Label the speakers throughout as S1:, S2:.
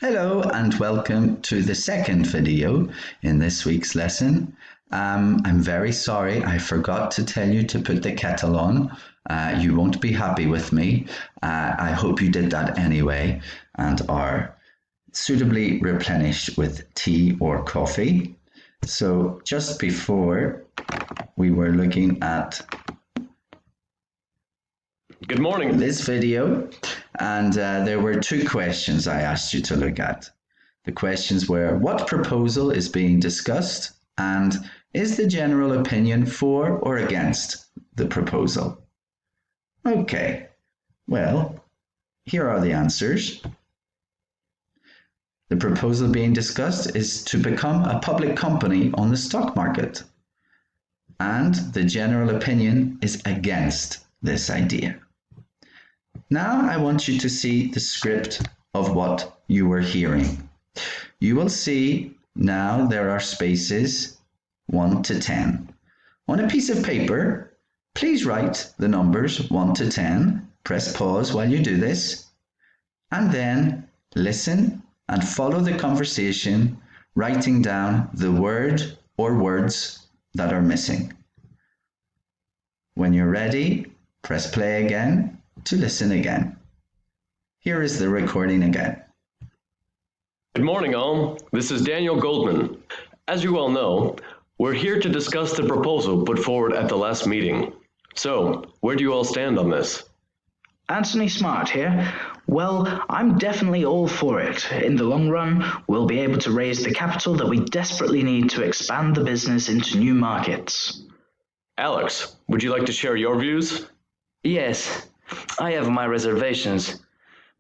S1: Hello and welcome to the second video in this week's lesson. I'm very sorry, I forgot to tell you to put the kettle on. You won't be happy with me. I hope you did that anyway and are suitably replenished with tea or coffee. So just before we were looking at
S2: Good morning.
S1: this video, and there were two questions I asked you to look at. The questions were, what proposal is being discussed, and is the general opinion for or against the proposal? Okay, well, here are the answers. The proposal being discussed is to become a public company on the stock market, and the general opinion is against this idea. Now I want you to see the script of what you were hearing. You will see now there are spaces 1 to 10. On a piece of paper, please write the numbers 1 to 10. Press pause while you do this, and then listen and follow the conversation, writing down the word or words that are missing. When you're ready, press play again to listen again. Here is the recording again.
S2: Good morning, all. This is Daniel Goldman. As you all know, we're here to discuss the proposal put forward at the last meeting. So, where do you all stand on this?
S3: Anthony Smart here. Well, I'm definitely all for it. In the long run, we'll be able to raise the capital that we desperately need to expand the business into new markets.
S2: Alex, would you like to share your views?
S4: Yes, I have my reservations.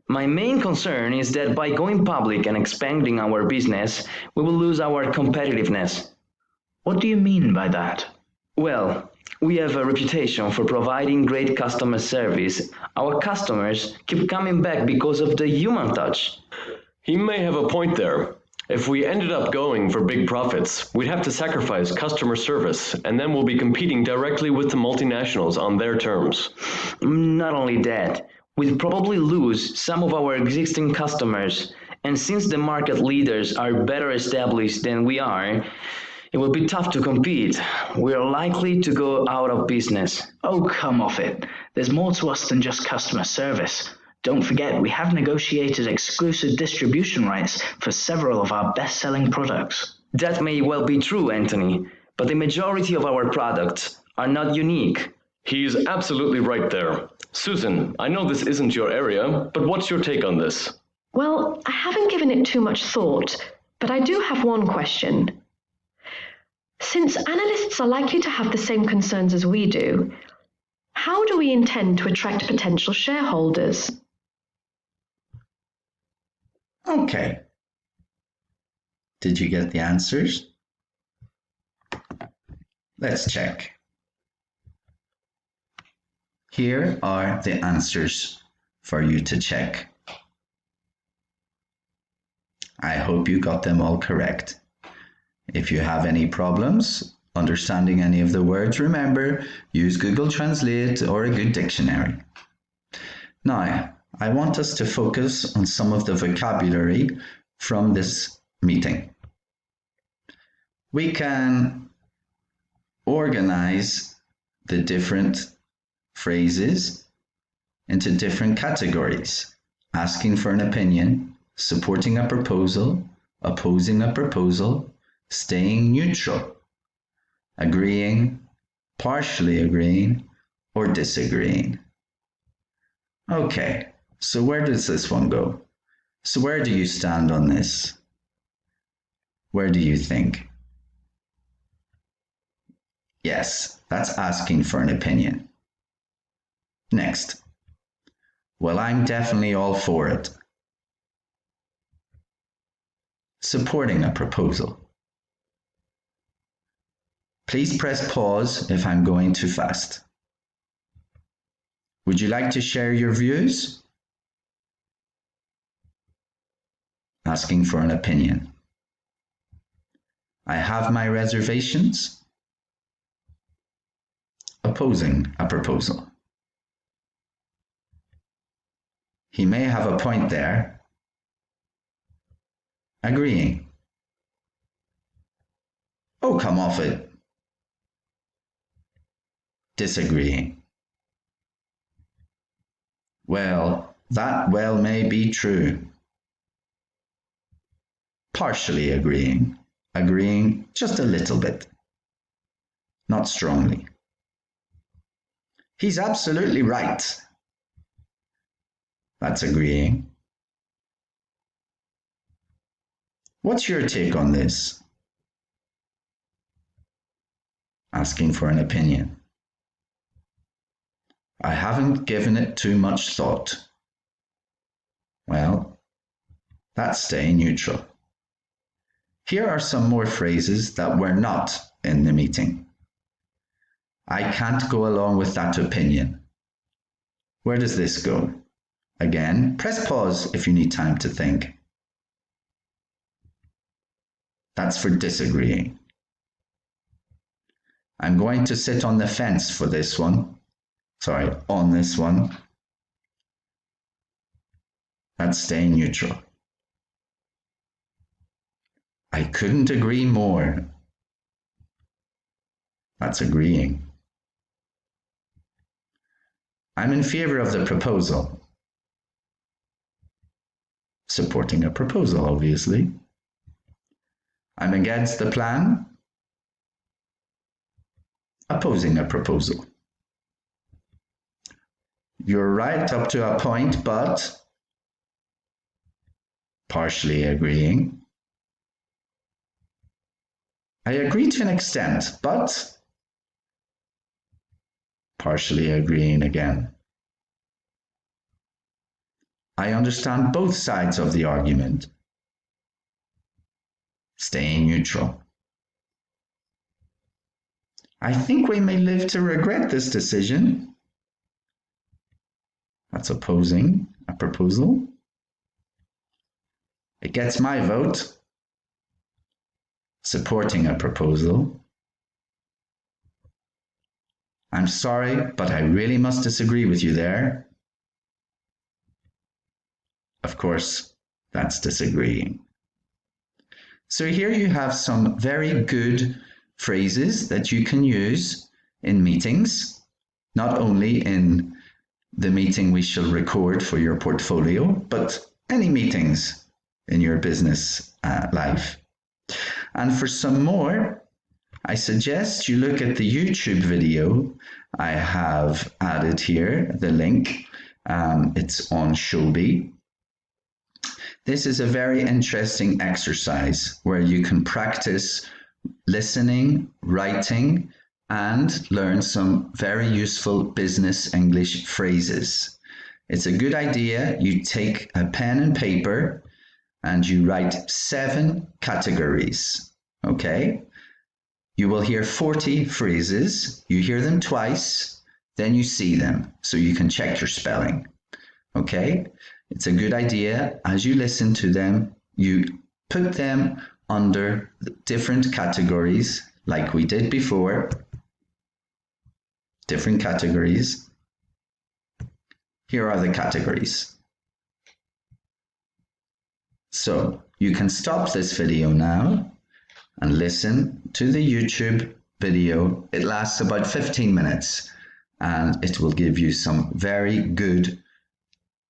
S4: My main concern is that by going public and expanding our business, we will lose our competitiveness.
S3: What do you mean by that?
S4: Well, we have a reputation for providing great customer service. Our customers keep coming back because of the human touch.
S2: He may have a point there. If we ended up going for big profits, we'd have to sacrifice customer service, and then we'll be competing directly with the multinationals on their terms.
S4: Not only that, we'll probably lose some of our existing customers, and since the market leaders are better established than we are, it will be tough to compete. We are likely to go out of business.
S3: Oh, come off it. There's more to us than just customer service. Don't forget, we have negotiated exclusive distribution rights for several of our best-selling products.
S4: That may well be true, Anthony, but the majority of our products are not unique.
S2: He's absolutely right there. Susan, I know this isn't your area, but what's your take on this?
S5: Well, I haven't given it too much thought, but I do have one question. Since analysts are likely to have the same concerns as we do, how do we intend to attract potential shareholders?
S1: Okay. Did you get the answers? Let's check. Here are the answers for you to check. I hope you got them all correct. If you have any problems understanding any of the words, remember, use Google Translate or a good dictionary. Now, I want us to focus on some of the vocabulary from this meeting. We can organize the different phrases into different categories: asking for an opinion, supporting a proposal, opposing a proposal, staying neutral, agreeing, partially agreeing, or disagreeing. Okay, so where does this one go? So where do you stand on this? Where do you think? Yes, that's asking for an opinion. Next. Well, I'm definitely all for it. Supporting a proposal. Please press pause if I'm going too fast. Would you like to share your views? Asking for an opinion. I have my reservations. Opposing a proposal. He may have a point there. Agreeing. Oh, come off it. Disagreeing. Well, that well may be true. Partially agreeing. Agreeing just a little bit. Not strongly. He's absolutely right. That's agreeing. What's your take on this? Asking for an opinion. I haven't given it too much thought. Well, that's staying neutral. Here are some more phrases that were not in the meeting. I can't go along with that opinion. Where does this go? Again, press pause if you need time to think. That's for disagreeing. I'm going to sit on the fence for this one. Sorry, on this one. That's staying neutral. I couldn't agree more. That's agreeing. I'm in favor of the proposal. Supporting a proposal, obviously. I'm against the plan. Opposing a proposal. You're right up to a point, but partially agreeing. I agree to an extent, but partially agreeing again. I understand both sides of the argument. Staying neutral. I think we may live to regret this decision. That's opposing a proposal. It gets my vote. Supporting a proposal. I'm sorry, but I really must disagree with you there. Of course, that's disagreeing. So here you have some very good phrases that you can use in meetings, not only in the meeting we shall record for your portfolio, but any meetings in your business life. And for some more, I suggest you look at the YouTube video I have added here, the link. It's on Shobi. This is a very interesting exercise where you can practice listening, writing, and learn some very useful business English phrases. It's a good idea you take a pen and paper and you write 7 categories, okay? You will hear 40 phrases, you hear them twice, then you see them so you can check your spelling, okay? It's a good idea as you listen to them, you put them under different categories like we did before, different categories. Here are the categories. So you can stop this video now and listen to the YouTube video. It lasts about 15 minutes and it will give you some very good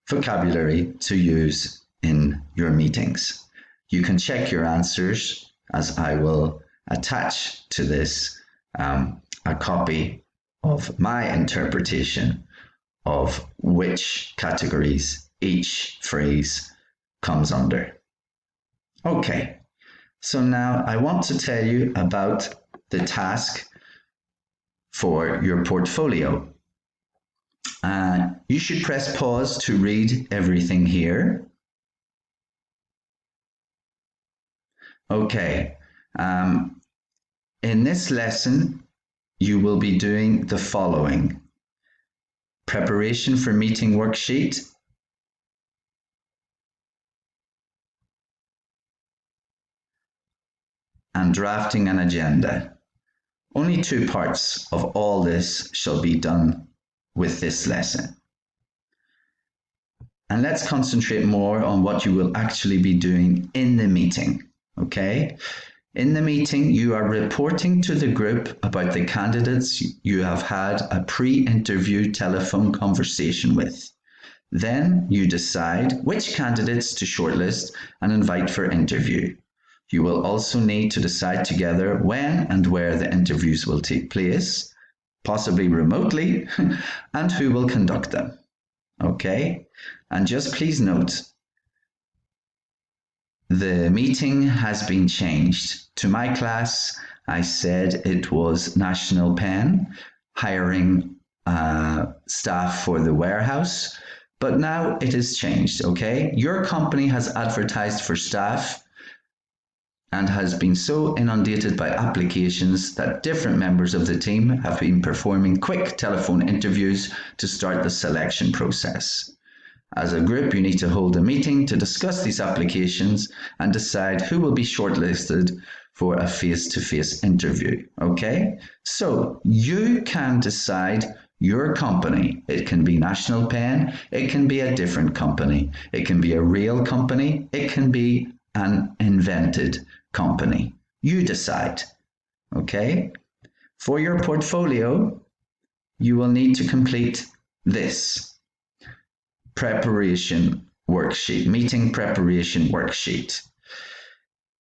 S1: vocabulary to use in your meetings. You can check your answers as I will attach to this a copy of my interpretation of which categories each phrase comes under. Okay, so now I want to tell you about the task for your portfolio. You should press pause to read everything here. Okay, in this lesson, you will be doing the following: preparation for meeting worksheet, and drafting an agenda. Only 2 parts of all this shall be done with this lesson. And let's concentrate more on what you will actually be doing in the meeting, okay? In the meeting, you are reporting to the group about the candidates you have had a pre-interview telephone conversation with. Then you decide which candidates to shortlist and invite for interview. You will also need to decide together when and where the interviews will take place, possibly remotely, and who will conduct them. Okay? And just please note, the meeting has been changed. To my class, I said it was National Pen hiring staff for the warehouse, but now it is changed, okay? Your company has advertised for staff and has been so inundated by applications that different members of the team have been performing quick telephone interviews to start the selection process. As a group, you need to hold a meeting to discuss these applications and decide who will be shortlisted for a face-to-face interview, okay? So you can decide your company. It can be National Pen, it can be a different company, it can be a real company, it can be an invented company. You decide, okay? For your portfolio, you will need to complete this preparation worksheet, meeting preparation worksheet.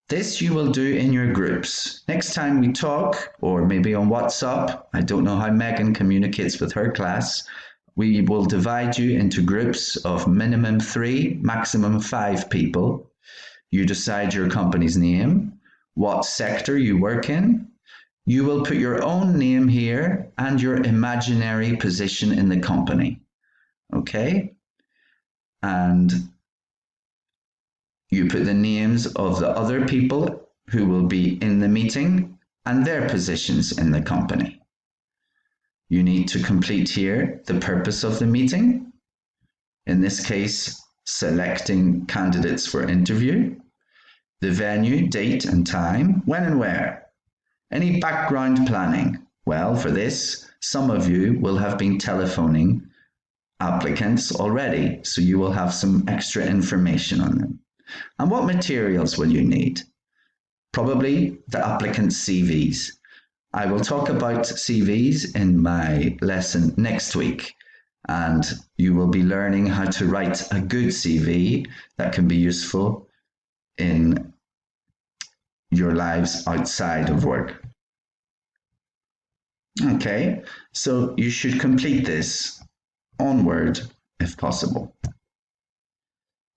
S1: This you will do in your groups. Next time we talk, or maybe on WhatsApp, I don't know how Megan communicates with her class, we will divide you into groups of minimum 3, maximum 5 people. You decide your company's name, what sector you work in. You will put your own name here and your imaginary position in the company. Okay? And you put the names of the other people who will be in the meeting and their positions in the company. You need to complete here the purpose of the meeting. In this case, selecting candidates for interview, the venue, date and time, when and where. Any background planning? Well, for this, some of you will have been telephoning applicants already, so you will have some extra information on them. And what materials will you need? Probably the applicant's CVs. I will talk about CVs in my lesson next week, and you will be learning how to write a good CV that can be useful in your lives outside of work. Okay, so you should complete this on Word if possible.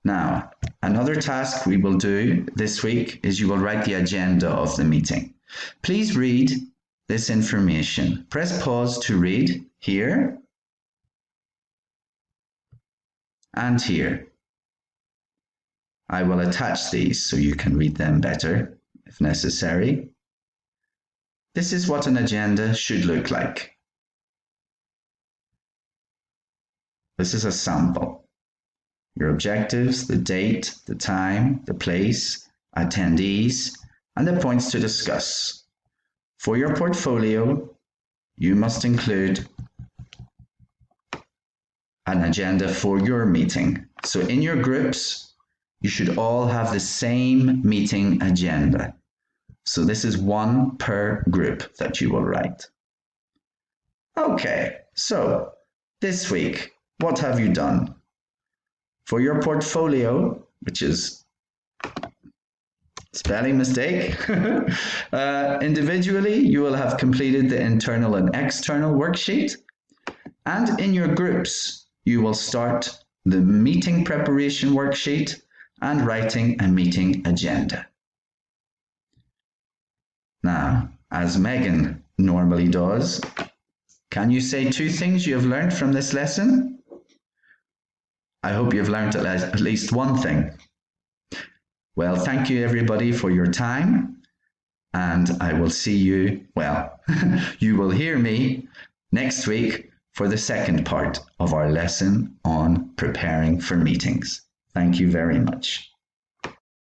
S1: Now, another task we will do this week is you will write the agenda of the meeting. Please read this information. Press pause to read here and here. I will attach these so you can read them better if necessary. This is what an agenda should look like. This is a sample. Your objectives, the date, the time, the place, attendees, and the points to discuss. For your portfolio, you must include an agenda for your meeting. So in your groups, you should all have the same meeting agenda. So this is one per group that you will write. Okay, so this week, what have you done? For your portfolio, which is spelling mistake, individually, you will have completed the internal and external worksheet. And in your groups, you will start the meeting preparation worksheet and writing a meeting agenda. Now, as Megan normally does, can you say 2 things you have learned from this lesson? I hope you've learned at least one thing. Well, thank you everybody for your time, and I will see you, well, you will hear me next week for the second part of our lesson on preparing for meetings. Thank you very much.